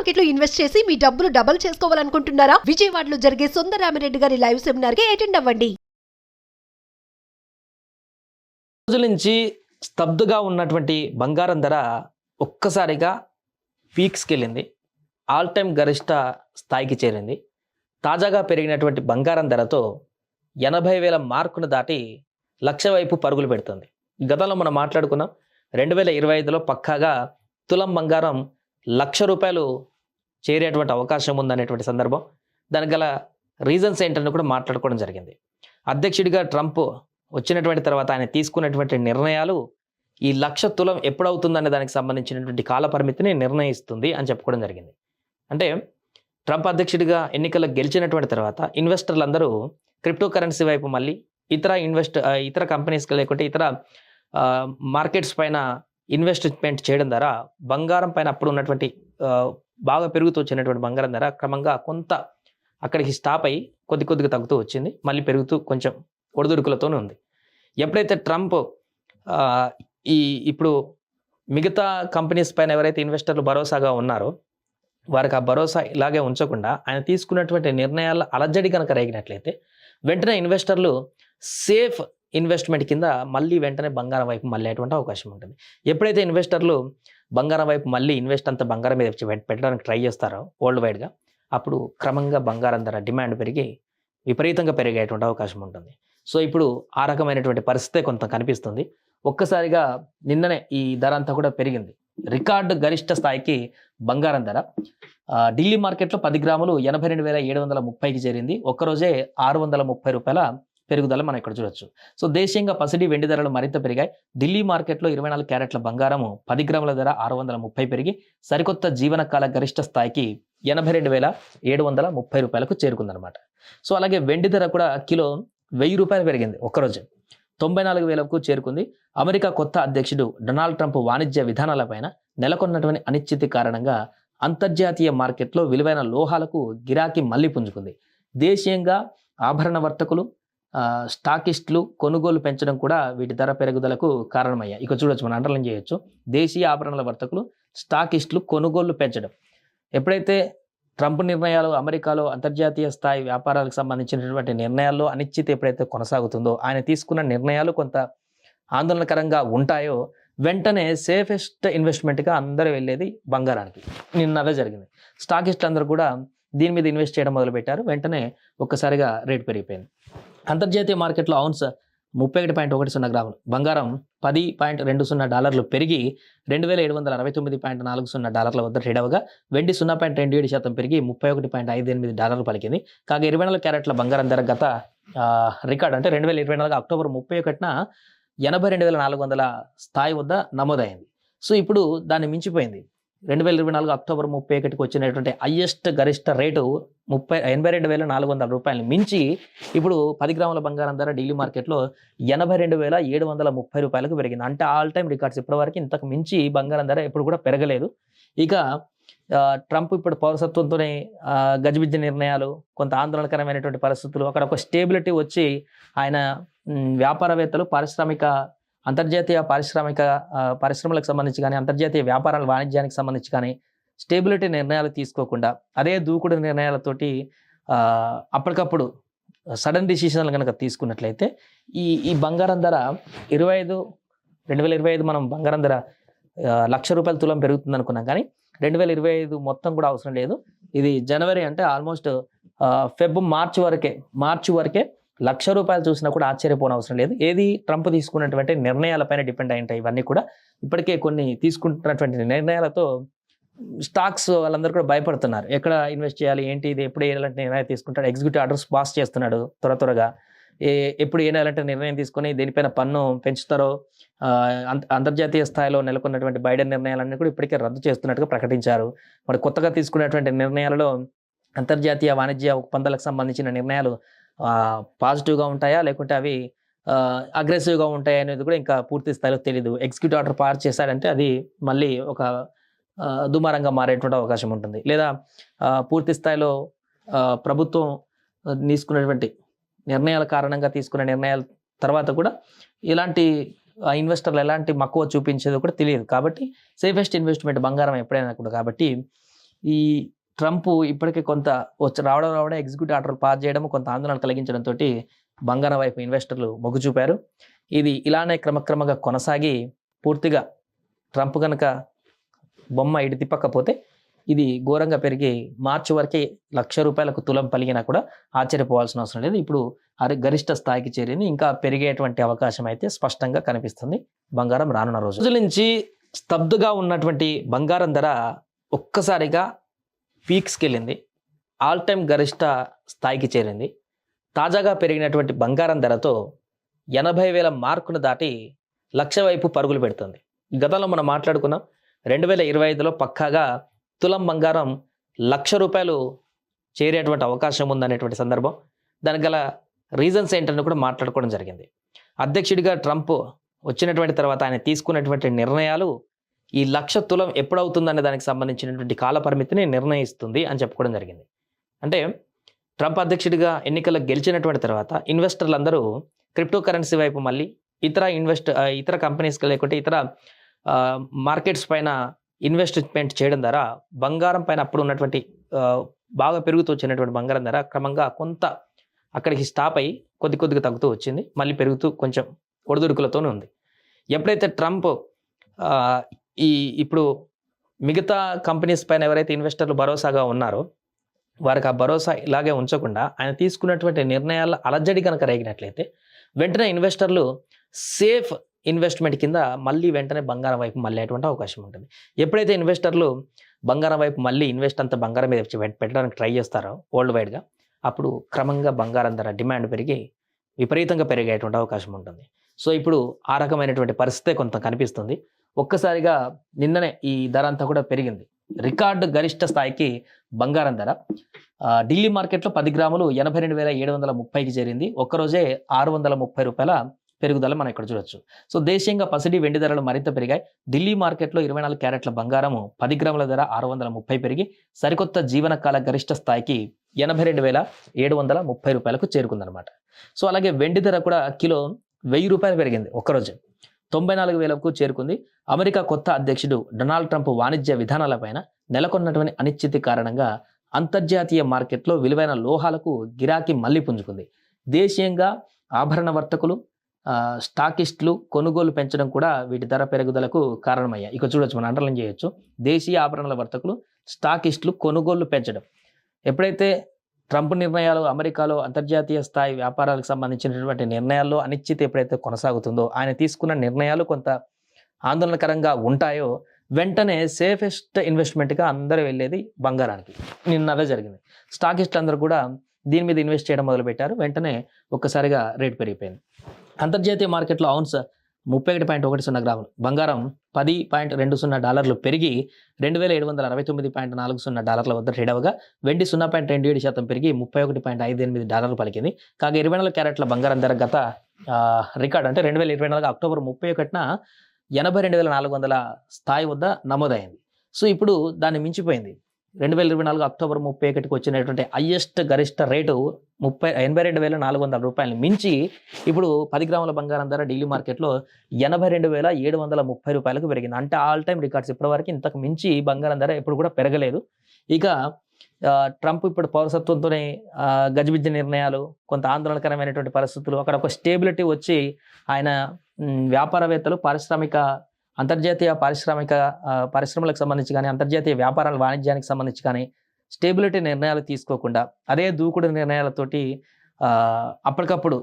మార్కెట్లో ఇన్వెస్ట్ చేసి మీ డబ్బులు డబుల్ చేసుకోవాలనుకుంటున్నారా? విజయవాడలో జరిగే సుందరరామిరెడ్డి గారి లైవ్ సెమినార్ కి అటెండ్ అవ్వండి. రోజుల నుంచి స్తబ్దుగా ఉన్నటువంటి బంగారం ధర ఒక్కసారిగా పీక్స్కి వెళ్ళింది. ఆల్ టైమ్ గరిష్ట స్థాయికి చేరింది. తాజాగా పెరిగినటువంటి బంగారం ధరతో 80,000 మార్కును దాటి లక్ష వైపు పరుగులు పెడుతుంది. గతంలో మనం మాట్లాడుకున్నాం 2025లో పక్కాగా తులం బంగారం ₹1,00,000 చేరేటువంటి అవకాశం ఉందనేటువంటి సందర్భం. దానికి గల రీజన్స్ ఏంటని కూడా మాట్లాడుకోవడం జరిగింది. అధ్యక్షుడిగా ట్రంప్ వచ్చినటువంటి తర్వాత ఆయన తీసుకున్నటువంటి నిర్ణయాలు ఈ 1,00,000 తులం ఎప్పుడవుతుందనే దానికి సంబంధించినటువంటి కాల పరిమితిని నిర్ణయిస్తుంది అని చెప్పుకోవడం జరిగింది. అంటే ట్రంప్ అధ్యక్షుడిగా ఎన్నికలకు గెలిచినటువంటి తర్వాత ఇన్వెస్టర్లు అందరూ క్రిప్టో కరెన్సీ వైపు మళ్ళీ ఇతర కంపెనీస్కి లేకుంటే ఇతర మార్కెట్స్ పైన ఇన్వెస్ట్మెంట్ చేయడం ద్వారా బంగారం పైన అప్పుడు ఉన్నటువంటి బాగా పెరుగుతూ వచ్చినటువంటి బంగారం ధర క్రమంగా కొంత అక్కడికి స్టాప్ అయ్యి కొద్దిగా తగ్గుతూ వచ్చింది. మళ్ళీ పెరుగుతూ కొంచెం ఒడిదుడుకులతోనే ఉంది. ఎప్పుడైతే ట్రంప్ ఇప్పుడు మిగతా కంపెనీస్ పైన ఎవరైతే ఇన్వెస్టర్లు భరోసాగా ఉన్నారో వారికి ఆ భరోసా ఇలాగే ఉంచకుండా ఆయన తీసుకున్నటువంటి నిర్ణయాల అలజడి కనుక రేగినట్లయితే వెంటనే ఇన్వెస్టర్లు సేఫ్ ఇన్వెస్ట్మెంట్ కింద మళ్ళీ వెంటనే బంగారం వైపు మళ్ళేటువంటి అవకాశం ఉంటుంది. ఎప్పుడైతే ఇన్వెస్టర్లు బంగారం వైపు మళ్ళీ ఇన్వెస్ట్ అంతా బంగారం మీద పెట్టడానికి ట్రై చేస్తారో వరల్డ్ వైడ్గా, అప్పుడు క్రమంగా బంగారం ధర డిమాండ్ పెరిగి విపరీతంగా పెరిగేటువంటి అవకాశం ఉంటుంది. సో ఇప్పుడు ఆ రకమైనటువంటి పరిస్థితే కొంత కనిపిస్తుంది. ఒక్కసారిగా నిన్ననే ఈ ధర అంతా కూడా పెరిగింది. రికార్డు గరిష్ట స్థాయికి బంగారం ధర ఢిల్లీ మార్కెట్లో 10 గ్రాములు 82,730కి చేరింది. ఒక్కరోజే ₹630 పెరుగుదల మనం ఇక్కడ చూడొచ్చు. సో దేశీయంగా పసిడి వెండి ధరలు మరింత పెరిగాయి. ఢిల్లీ మార్కెట్లో 24 క్యారెట్ల బంగారము 10 గ్రాముల ధర 630 పెరిగి సరికొత్త జీవనకాల గరిష్ట స్థాయికి ₹82,730కు చేరుకుందనమాట. సో అలాగే వెండి ధర కూడా కిలో ₹1,000 పెరిగింది. ఒక్కరోజు 94,000కు చేరుకుంది. అమెరికా కొత్త అధ్యక్షుడు డొనాల్డ్ ట్రంప్ వాణిజ్య విధానాలపైన నెలకొన్నటువంటి అనిశ్చితి కారణంగా అంతర్జాతీయ మార్కెట్లో విలువైన లోహాలకు గిరాకీ మళ్లీ పుంజుకుంది. దేశీయంగా ఆభరణ వర్తకులు స్టాకిస్టులు కొనుగోలు పెంచడం కూడా వీటి ధర పెరుగుదలకు కారణమయ్యాయి. ఇక చూడొచ్చు, మనం అండర్లైన్ చేయొచ్చు. దేశీయ ఆభరణల వర్తకులు స్టాకిస్టులు కొనుగోలు పెంచడం. ఎప్పుడైతే ట్రంప్ నిర్ణయాలు అమెరికాలో అంతర్జాతీయ స్థాయి వ్యాపారాలకు సంబంధించినటువంటి నిర్ణయాల్లో అనిశ్చితి ఎప్పుడైతే కొనసాగుతుందో, ఆయన తీసుకున్న నిర్ణయాలు కొంత ఆందోళనకరంగా ఉంటాయో వెంటనే సేఫెస్ట్ ఇన్వెస్ట్మెంట్గా అందరూ వెళ్ళేది బంగారానికి. నిన్న అదే జరిగింది. స్టాకిస్టులు అందరూ కూడా దీని మీద ఇన్వెస్ట్ చేయడం మొదలుపెట్టారు. వెంటనే ఒక్కసారిగా రేటు పెరిగిపోయింది. అంతర్జాతీయ మార్కెట్లో ఔన్స్ 31.10 గ్రాములు బంగారం $10.20 పెరిగి $2,769.40 వద్ద ట్రేడ్ అవగా వెండి 0.27% పెరిగి $31.58 పలికింది. కాగా 24 క్యారెట్ల బంగారం ధర గత రికార్డ్ అంటే 2024 అక్టోబర్ 31న 82,400 స్థాయి వద్ద నమోదైంది. సో ఇప్పుడు దాన్ని మించిపోయింది. 2024 అక్టోబర్ 31కి వచ్చినటువంటి హైయెస్ట్ గరిష్ట రేటు $82,400 మించి ఇప్పుడు 10 గ్రాముల బంగారం ధర ఢిల్లీ మార్కెట్లో $82,730కు పెరిగింది. అంటే ఆల్ టైమ్ రికార్డ్స్. ఇప్పటివరకు ఇంతకు మించి బంగారం ధర ఎప్పుడు కూడా పెరగలేదు. ఇక ట్రంప్ ఇప్పుడు పౌరసత్వంతోనే గజిబిజ్జి నిర్ణయాలు, కొంత ఆందోళనకరమైనటువంటి పరిస్థితులు, అక్కడ ఒక స్టేబిలిటీ వచ్చి ఆయన వ్యాపారవేత్తలు అంతర్జాతీయ పరిశ్రమలకు సంబంధించి కానీ అంతర్జాతీయ వ్యాపారాల వాణిజ్యానికి సంబంధించి కానీ స్టేబిలిటీ నిర్ణయాలు తీసుకోకుండా అదే దూకుడు నిర్ణయాలతోటి అప్పటికప్పుడు సడన్ డిసిషన్లు కనుక తీసుకున్నట్లయితే ఈ బంగారం ధర 2025 మనం బంగారం ధర ₹1,00,000 తులం పెరుగుతుంది అనుకున్నాం. కానీ 2025 మొత్తం కూడా అవసరం లేదు. ఇది జనవరి అంటే ఆల్మోస్ట్ మార్చి వరకే ₹1,00,000 చూసినా కూడా ఆశ్చర్యపోవడం అవసరం లేదు. ఏది ట్రంప్ తీసుకున్నటువంటి నిర్ణయాలపైన డిపెండ్ అయి ఉంటాయి ఇవన్నీ కూడా. ఇప్పటికే కొన్ని తీసుకుంటున్నటువంటి నిర్ణయాలతో స్టాక్స్ వాళ్ళందరూ కూడా భయపడుతున్నారు. ఎక్కడ ఇన్వెస్ట్ చేయాలి, ఏంటి, ఇది ఎప్పుడు ఏలాంటి నిర్ణయం తీసుకుంటాడు, ఎగ్జిక్యూటివ్ ఆర్డర్స్ పాస్ చేస్తున్నాడు త్వరగా. ఎప్పుడు ఏనాలంటే నిర్ణయం తీసుకొని దేనిపైన పన్ను పెంచుతారో, అంతర్జాతీయ స్థాయిలో నెలకొన్నటువంటి బైడెన్ నిర్ణయాలన్నీ కూడా ఇప్పటికే రద్దు చేస్తున్నట్టుగా ప్రకటించారు. మరి కొత్తగా తీసుకున్నటువంటి నిర్ణయాలలో అంతర్జాతీయ వాణిజ్య ఒప్పందాలకు సంబంధించిన నిర్ణయాలు పాజిటివ్గా ఉంటాయా లేకుంటే అవి అగ్రెసివ్గా ఉంటాయా అనేది కూడా ఇంకా పూర్తి స్థాయిలో తెలియదు. ఎగ్జిక్యూటివ్ ఆర్డర్ పాస్ చేశాడంటే అది మళ్ళీ ఒక దుమారంగా మారేటువంటి అవకాశం ఉంటుంది. లేదా పూర్తి స్థాయిలో ప్రభుత్వం తీసుకున్నటువంటి నిర్ణయాల కారణంగా తీసుకున్న నిర్ణయాల తర్వాత కూడా ఇలాంటి ఇన్వెస్టర్లు ఎలాంటి మక్కువ చూపించేది కూడా తెలియదు. కాబట్టి సేఫెస్ట్ ఇన్వెస్ట్మెంట్ బంగారం ఎప్పుడైనా కూడా. కాబట్టి ఈ ట్రంప్ ఇప్పటికే కొంత రావడం ఎగ్జిక్యూటివ్ ఆర్డర్ పాస్ చేయడం కొంత ఆందోళన కలిగించడంతో బంగారం వైపు ఇన్వెస్టర్లు మొగ్గు చూపారు. ఇది ఇలానే క్రమక్రమంగా కొనసాగి పూర్తిగా ట్రంప్ కనుక బొమ్మ ఇటు తిప్పకపోతే ఇది ఘోరంగా పెరిగి మార్చి వరకే ₹1,00,000 తులం పలిగినా కూడా ఆశ్చర్యపోవాల్సిన అవసరం లేదు. ఇప్పుడు గరిష్ట స్థాయికి చేరింది. ఇంకా పెరిగేటువంటి అవకాశం అయితే స్పష్టంగా కనిపిస్తుంది బంగారం రానున్న రోజుల నుంచి. స్తబ్దుగా ఉన్నటువంటి బంగారం ధర ఒక్కసారిగా పీక్స్కి వెళ్ళింది. ఆల్ టైమ్ గరిష్ట స్థాయికి చేరింది. తాజాగా పెరిగినటువంటి బంగారం ధరతో 80,000 మార్కును దాటి 1,00,000 వైపు పరుగులు పెడుతుంది. గతంలో మనం మాట్లాడుకున్నాం 2025లో పక్కాగా తులం బంగారం ₹1,00,000 చేరేటువంటి అవకాశం ఉందనేటువంటి సందర్భం. దానికి గల రీజన్స్ ఏంటని కూడా మాట్లాడుకోవడం జరిగింది. అధ్యక్షుడిగా ట్రంప్ వచ్చినటువంటి తర్వాత ఆయన తీసుకున్నటువంటి నిర్ణయాలు ఈ 1,00,000 తులం ఎప్పుడవుతుందనే దానికి సంబంధించినటువంటి కాల పరిమితిని నిర్ణయిస్తుంది అని చెప్పుకోవడం జరిగింది. అంటే ట్రంప్ అధ్యక్షుడిగా ఎన్నికల్లో గెలిచినటువంటి తర్వాత ఇన్వెస్టర్లు అందరూ క్రిప్టో కరెన్సీ వైపు మళ్ళీ ఇతర కంపెనీస్ లేకుంటే ఇతర మార్కెట్స్ పైన ఇన్వెస్ట్మెంట్ చేయడం ద్వారా బంగారం పైన అప్పుడు ఉన్నటువంటి బాగా పెరుగుతూ వచ్చినటువంటి బంగారం ధర క్రమంగా కొంత అక్కడికి స్టాప్ అయ్యి కొద్దిగా తగ్గుతూ వచ్చింది. మళ్ళీ పెరుగుతూ కొంచెం ఒడిదుడుకులతోనే ఉంది. ఎప్పుడైతే ట్రంప్ ఇప్పుడు మిగతా కంపెనీస్ పైన ఎవరైతే ఇన్వెస్టర్లు భరోసాగా ఉన్నారో వారికి ఆ భరోసా ఇలాగే ఉంచకుండా ఆయన తీసుకున్నటువంటి నిర్ణయాల అలజడి కనుక రేగినట్లయితే వెంటనే ఇన్వెస్టర్లు సేఫ్ ఇన్వెస్ట్మెంట్ కింద మళ్ళీ వెంటనే బంగారం వైపు మళ్ళేటువంటి అవకాశం ఉంటుంది. ఎప్పుడైతే ఇన్వెస్టర్లు బంగారం వైపు మళ్ళీ అంతా బంగారం మీద పెట్టడానికి ట్రై చేస్తారో వరల్డ్ వైడ్గా అప్పుడు క్రమంగా బంగారం ధర డిమాండ్ పెరిగి విపరీతంగా పెరిగేటువంటి అవకాశం ఉంటుంది. సో ఇప్పుడు ఆ రకమైనటువంటి పరిస్థితే కొంత కనిపిస్తుంది. ఒక్కసారిగా నిన్ననే ఈ ధర అంతా కూడా పెరిగింది. రికార్డు గరిష్ట స్థాయికి బంగారం ధర ఢిల్లీ మార్కెట్లో 10 గ్రాములు 82,730కి చేరింది. ఒక్కరోజే ₹630 పెరుగుదల మనం ఇక్కడ చూడొచ్చు. సో దేశీయంగా పసిడి వెండి ధరలు మరింత పెరిగాయి. ఢిల్లీ మార్కెట్లో 24 క్యారెట్ల బంగారము 10 గ్రాముల ధర ₹630 పెరిగి సరికొత్త జీవనకాల గరిష్ట స్థాయికి ₹82,730కు చేరుకుందనమాట. సో అలాగే వెండి ధర కూడా కిలో ₹1,000 పెరిగింది. ఒక్కరోజు 94,000కు చేరుకుంది. అమెరికా కొత్త అధ్యక్షుడు డొనాల్డ్ ట్రంప్ వాణిజ్య విధానాలపైన నెలకొన్నటువంటి అనిశ్చితి కారణంగా అంతర్జాతీయ మార్కెట్లో విలువైన లోహాలకు గిరాకీ మళ్లీ పుంజుకుంది. దేశీయంగా ఆభరణ వర్తకులు స్టాకిస్టులు కొనుగోలు పెంచడం కూడా వీటి ధర పెరుగుదలకు కారణమయ్యాయి. ఇక చూడొచ్చు, మనం అండర్లైన్ చేయొచ్చు. దేశీయ ఆభరణల వర్తకులు స్టాకిస్టులు కొనుగోలు పెంచడం. ఎప్పుడైతే ట్రంప్ నిర్ణయాలు అమెరికాలో అంతర్జాతీయ స్థాయి వ్యాపారాలకు సంబంధించినటువంటి నిర్ణయాల్లో అనిశ్చితి ఎప్పుడైతే కొనసాగుతుందో ఆయన తీసుకున్న నిర్ణయాలు కొంత ఆందోళనకరంగా ఉంటాయో వెంటనే సేఫెస్ట్ ఇన్వెస్ట్మెంట్గా అందరూ వెళ్ళేది బంగారానికి. నిన్న అదే జరిగింది. స్టాకిస్టులు అందరూ కూడా దీని మీద ఇన్వెస్ట్ చేయడం మొదలుపెట్టారు. వెంటనే ఒక్కసారిగా రేటు పెరిగిపోయింది. అంతర్జాతీయ మార్కెట్లో ఔన్స్ 31.10 గ్రాములు బంగారం $10.20 పెరిగి $2,769.40 వద్ద ట్రేడ్ అవగా వెండి 0.27% పెరిగి $31.58 పలికింది. కాగా 24 క్యారెట్ల బంగారం ధర గత రికార్డ్ అంటే 2024 అక్టోబర్ 31న 82,400 స్థాయి వద్ద నమోదైంది. సో ఇప్పుడు దాన్ని మించిపోయింది. 2024 అక్టోబర్ 31కి వచ్చినటువంటి హైయెస్ట్ గరిష్ట రేటు $82,400 మించి ఇప్పుడు 10 గ్రాముల బంగారం ధర ఢిల్లీ మార్కెట్లో $82,730కు పెరిగింది. అంటే ఆల్ టైమ్ రికార్డ్స్. ఇప్పటివరకు ఇంతకు మించి బంగారం ధర ఎప్పుడు కూడా పెరగలేదు. ఇక ట్రంప్ ఇప్పుడు పౌరసత్వంతోనే గజిబిజ్జి నిర్ణయాలు, కొంత ఆందోళనకరమైనటువంటి పరిస్థితులు, అక్కడ ఒక స్టేబిలిటీ వచ్చి ఆయన వ్యాపారవేత్తలు అంతర్జాతీయ పరిశ్రమలకు సంబంధించి కానీ అంతర్జాతీయ వ్యాపారాల వాణిజ్యానికి సంబంధించి కానీ స్టేబిలిటీ నిర్ణయాలు తీసుకోకుండా అదే దూకుడు నిర్ణయాలతోటి అప్పటికప్పుడు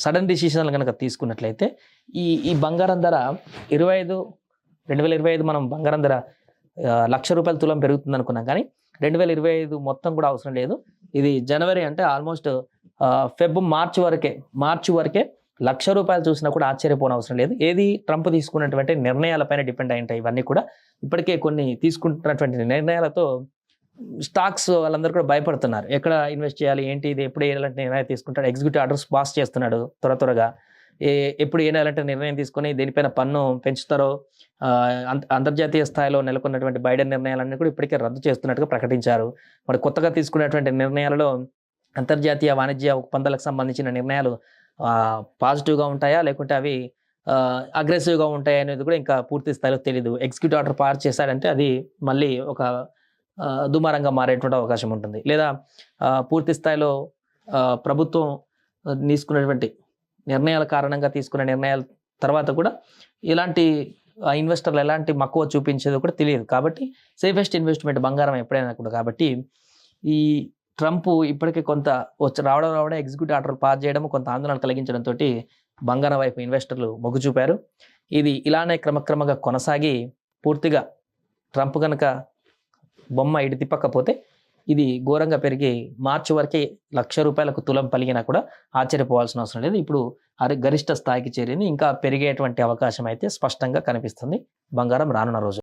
సడన్ డిసిషన్లు కనుక తీసుకున్నట్లయితే ఈ బంగారం ధర 2025 మనం బంగారం ధర ₹1,00,000 తులం పెరుగుతుంది అనుకున్నాం. కానీ 2025 మొత్తం కూడా అవసరం లేదు. ఇది జనవరి అంటే ఆల్మోస్ట్ మార్చి వరకే ₹1,00,000 చూసినా కూడా ఆశ్చర్యపోని అవసరం లేదు. ఏది ట్రంప్ తీసుకున్నటువంటి నిర్ణయాలపైన డిపెండ్ అయి ఉంటాయి. ఇవన్నీ కూడా ఇప్పటికే కొన్ని తీసుకుంటున్నటువంటి నిర్ణయాలతో స్టాక్స్ వాళ్ళందరూ కూడా భయపడుతున్నారు. ఎక్కడ ఇన్వెస్ట్ చేయాలి, ఏంటి, ఇది ఎప్పుడు ఏలాంటి నిర్ణయం తీసుకుంటాడు, ఎగ్జిక్యూటివ్ ఆర్డర్స్ పాస్ చేస్తున్నాడు త్వరగా, ఎప్పుడు ఏలాంటి నిర్ణయం తీసుకొని దేనిపైన పన్ను పెంచుతారో, అంతర్జాతీయ స్థాయిలో నెలకొన్నటువంటి బైడెన్ నిర్ణయాలన్నీ కూడా ఇప్పటికే రద్దు చేస్తున్నట్టుగా ప్రకటించారు. మరి కొత్తగా తీసుకున్నటువంటి నిర్ణయాలలో అంతర్జాతీయ వాణిజ్య ఒప్పందాలకు సంబంధించిన నిర్ణయాలు పాజిటివ్గా ఉంటాయా లేకుంటే అవి అగ్రెసివ్గా ఉంటాయా అనేది కూడా ఇంకా పూర్తి స్థాయిలో తెలియదు. ఎగ్జిక్యూటివ్ ఆర్డర్ పాస్ చేశాడంటే అది మళ్ళీ ఒక దుమారంగా మారేటువంటి అవకాశం ఉంటుంది. లేదా పూర్తి స్థాయిలో ప్రభుత్వం తీసుకున్నటువంటి నిర్ణయాల కారణంగా తీసుకున్న నిర్ణయాల తర్వాత కూడా ఇలాంటి ఇన్వెస్టర్లు ఎలాంటి మక్కువ చూపించేది కూడా తెలియదు. కాబట్టి సేఫెస్ట్ ఇన్వెస్ట్మెంట్ బంగారం ఎప్పుడైనా కూడా. కాబట్టి ఈ ట్రంప్ ఇప్పటికే కొంత రావడం ఎగ్జిక్యూటివ్ ఆర్డర్ పాస్ చేయడం కొంత ఆందోళన కలిగించడంతో బంగారం వైపు ఇన్వెస్టర్లు మొగ్గు చూపారు. ఇది ఇలానే క్రమక్రమంగా కొనసాగి పూర్తిగా ట్రంప్ కనుక బొమ్మ ఇటు తిప్పకపోతే ఇది ఘోరంగా పెరిగి మార్చి వరకే ₹1,00,000 తులం పలిగినా కూడా ఆశ్చర్యపోవాల్సిన అవసరం లేదు. ఇప్పుడు గరిష్ట స్థాయికి చేరింది. ఇంకా పెరిగేటువంటి అవకాశం అయితే స్పష్టంగా కనిపిస్తుంది బంగారం రానున్న రోజు.